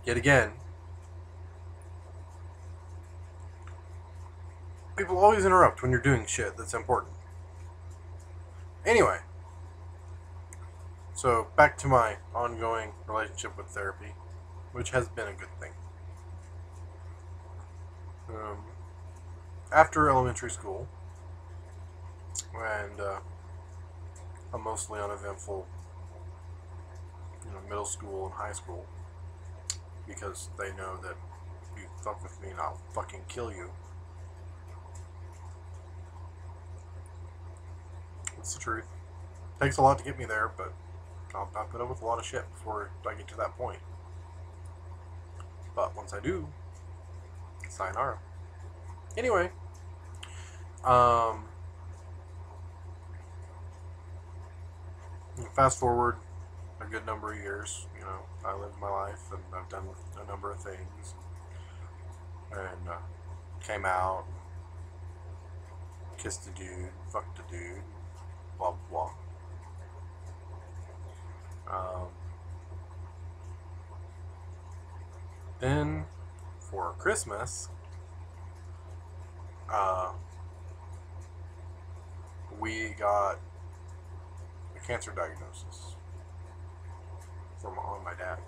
Yet again, people always interrupt when you're doing shit that's important. Anyway, so back to my ongoing relationship with therapy, which has been a good thing. Um, After elementary school and a mostly uneventful, middle school and high school, because they know that if you fuck with me and I'll fucking kill you. It's the truth. Takes a lot to get me there, but I'll put up with a lot of shit before I get to that point. But once I do, sayonara. Anyway, um, fast forward a good number of years. I lived my life and I've done a number of things, and came out, kissed a dude, fucked a dude, blah blah blah. Then for Christmas, uh, we got a cancer diagnosis from on my dad.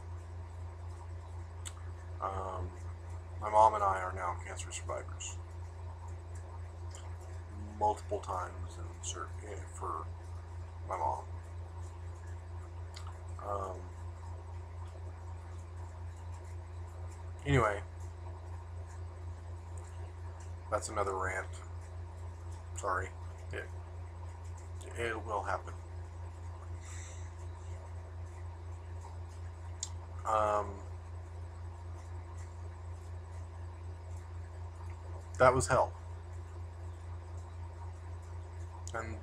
Um, my mom and I are now cancer survivors. Multiple times for my mom. Um, anyway, that's another rant. Sorry. It, it will happen. Um, that was hell. And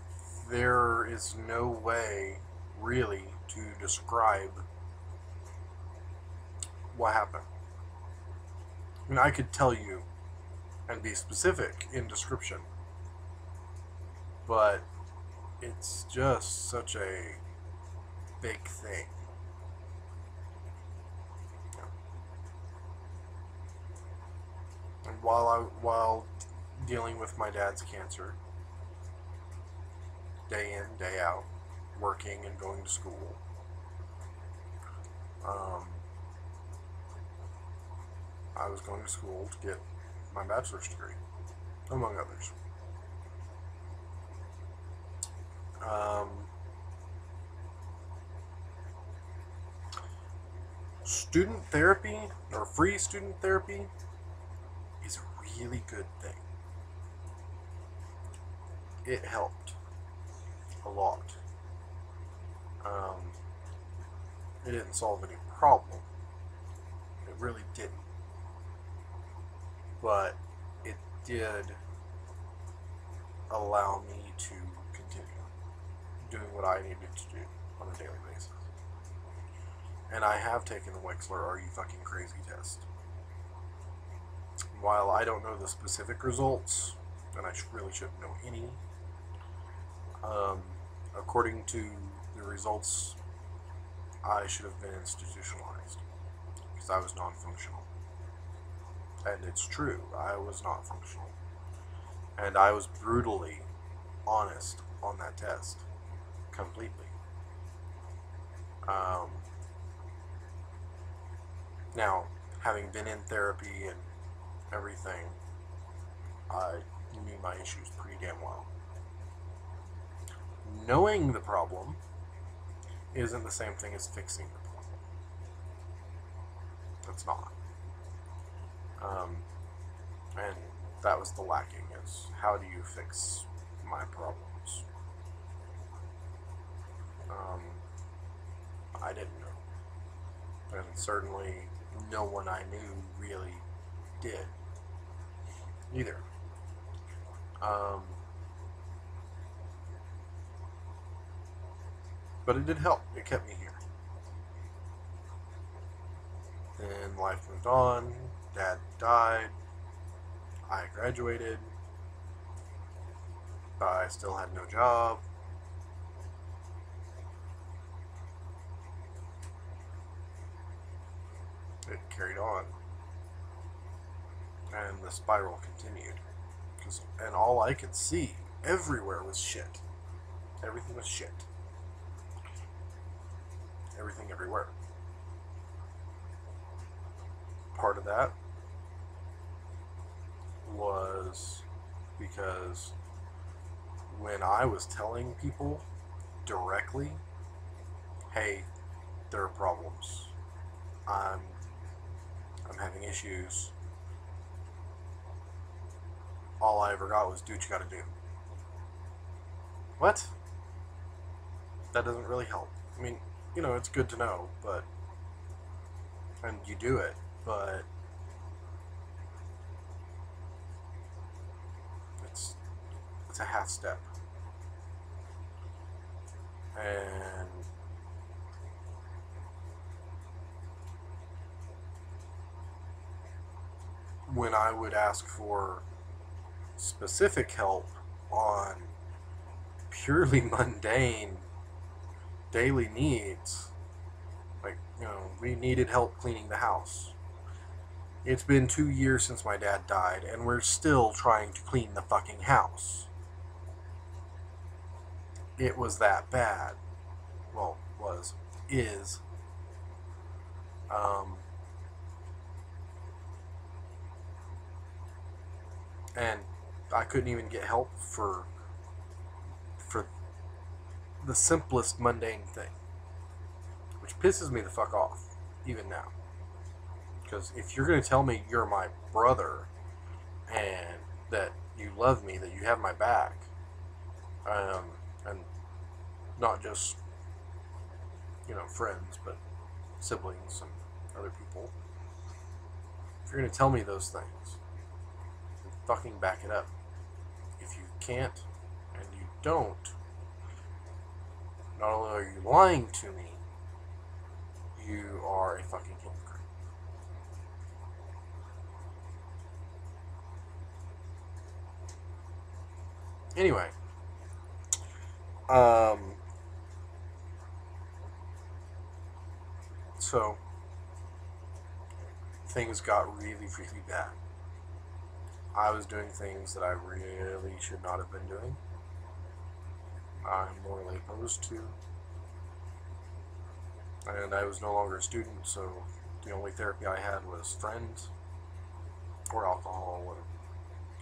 there is no way, really, to describe what happened. I mean, I could tell you and be specific in description, but it's just such a big thing. And while dealing with my dad's cancer, day in, day out, working and going to school, I was going to school to get my bachelor's degree, among others. Um, Student therapy, or free student therapy, is a really good thing. It helped a lot. It didn't solve any problem. It really didn't. But it did allow me to continue doing what I needed to do on a daily basis. And I have taken the Wexler Are You Fucking Crazy test. While I don't know the specific results, and I really shouldn't know any, according to the results, I should have been institutionalized because I was non-functional. And it's true, I was not functional. And I was brutally honest on that test. Completely. Now, having been in therapy and everything, I knew my issues pretty damn well. Knowing the problem isn't the same thing as fixing the problem. It's not. And that was the lacking, is how do you fix my problems? I didn't know. And certainly no one I knew really did either. But it did help. It kept me here. Then life moved on. Dad died. I graduated. I still had no job. it carried on. And the spiral continued. And all I could see everywhere was shit. Everything was shit. Everything everywhere. Part of that was because when I was telling people directly, hey, there are problems. I'm having issues. All I ever got was, do what you gotta do. What? That doesn't really help. I mean, you know, it's good to know, but... and you do it, but... it's a half step. And... when I would ask for specific help on purely mundane daily needs, like, you know, we needed help cleaning the house. It's been 2 years since my dad died, and we're still trying to clean the fucking house. It was that bad. Well, is. And I couldn't even get help for the simplest mundane thing, which pisses me the fuck off even now. Because if you're going to tell me you're my brother and that you love me, that you have my back, and not just, you know, friends, but siblings and other people, if you're going to tell me those things, then fucking back it up. If you can't and you don't, not only are you lying to me, you are a fucking hypocrite. Anyway, so things got really, really bad. I was doing things that I really should not have been doing. I'm morally opposed to. And I was no longer a student, so the only therapy I had was friends or alcohol. And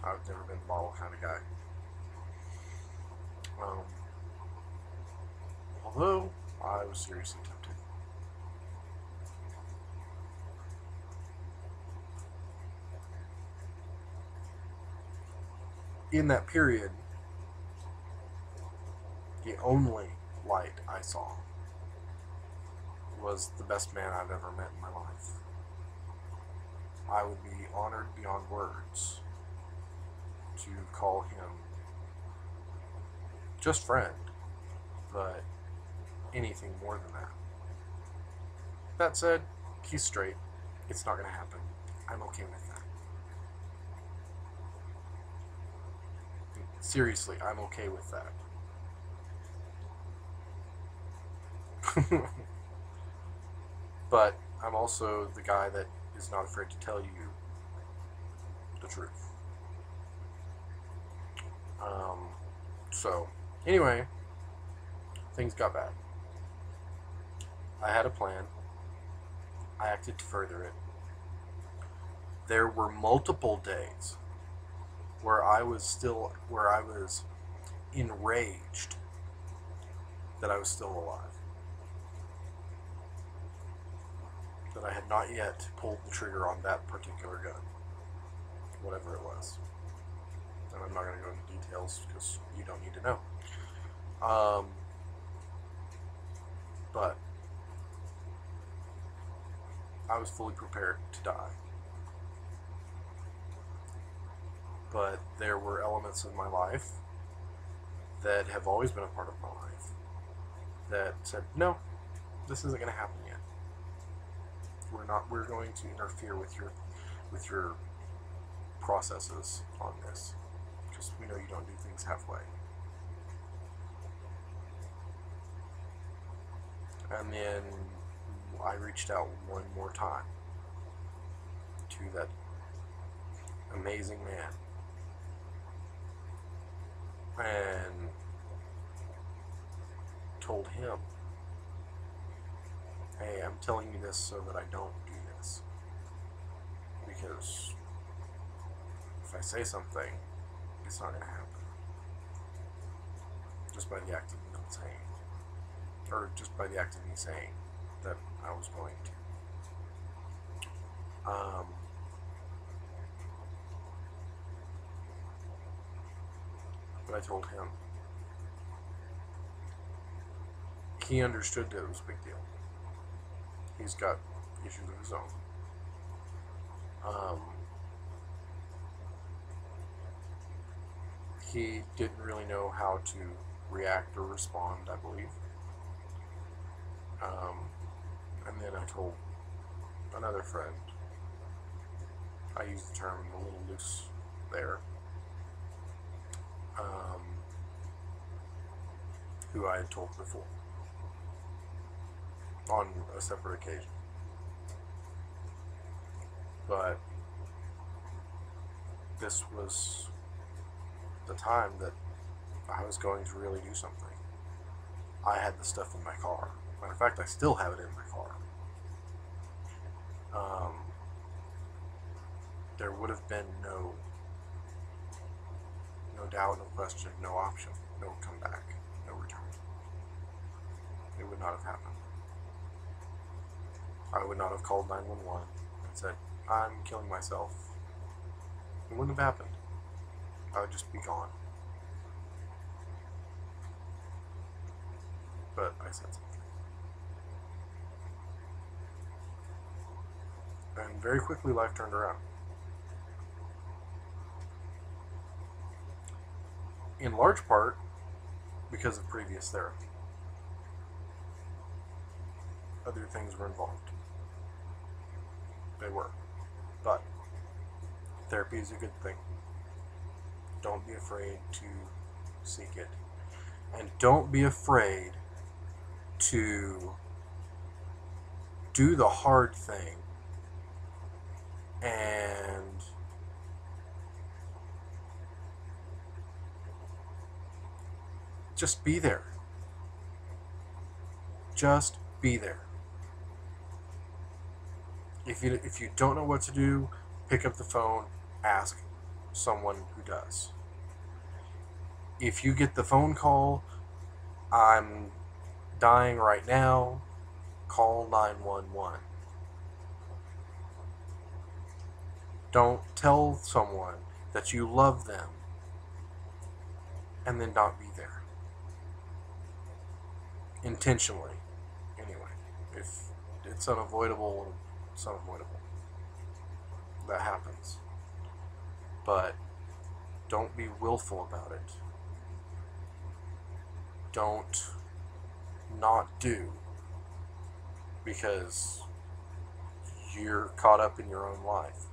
I've never been a bottle kind of guy. Although I was seriously tempted. In that period, the only light I saw was the best man I've ever met in my life. I would be honored beyond words to call him just friend, but anything more than that. That said, he's straight. It's not going to happen. I'm okay with that. Seriously, I'm okay with that. But I'm also the guy that is not afraid to tell you the truth. So, anyway, things got bad. I had a plan. I acted to further it. There were multiple days where I was enraged that I was still alive. That I had not yet pulled the trigger on that particular gun. Whatever it was. And I'm not going to go into details because you don't need to know. But I was fully prepared to die. But there were elements of my life that have always been a part of my life that said, no, this isn't going to happen yet. We're going to interfere with your processes on this, because we know you don't do things halfway. And then I reached out one more time. to that amazing man and told him, hey, I'm telling you this so that I don't do this. Because if I say something, it's not going to happen. Just by the act of me not saying. Or just by the act of me saying that I was going to. But I told him. He understood that it was a big deal. He's got issues of his own. He didn't really know how to react or respond, I believe. And then I told another friend, I used the term a little loose there, who I had told before on a separate occasion. But this was the time that I was going to really do something. I had the stuff in my car. Matter of fact, I still have it in my car. There would have been no doubt, no question, no option, no comeback, no return. It would not have happened. I would not have called 911 and said, I'm killing myself. It wouldn't have happened. I would just be gone. But I said something. And very quickly life turned around. In large part because of previous therapy. Other things were involved. They were. But therapy is a good thing. Don't be afraid to seek it. And don't be afraid to do the hard thing and just be there. Just be there. If you don't know what to do, pick up the phone, ask someone who does. If you get the phone call, I'm dying right now, call 911. Don't tell someone that you love them and then not be there. Intentionally, anyway. If it's unavoidable, it's unavoidable. That happens. But don't be willful about it. Don't not do because you're caught up in your own life.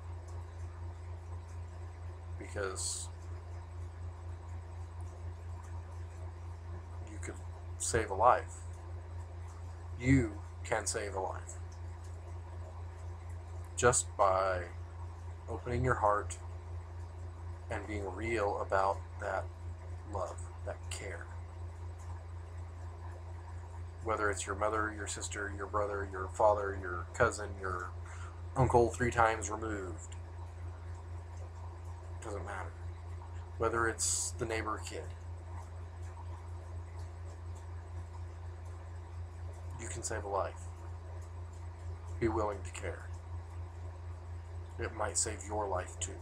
Because you could save a life. You can save a life. Just by opening your heart and being real about that love, that care. Whether it's your mother, your sister, your brother, your father, your cousin, your uncle 3 times removed. Doesn't matter. Whether it's the neighbor kid. You can save a life. Be willing to care. It might save your life too.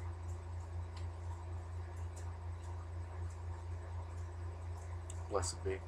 Blessed be.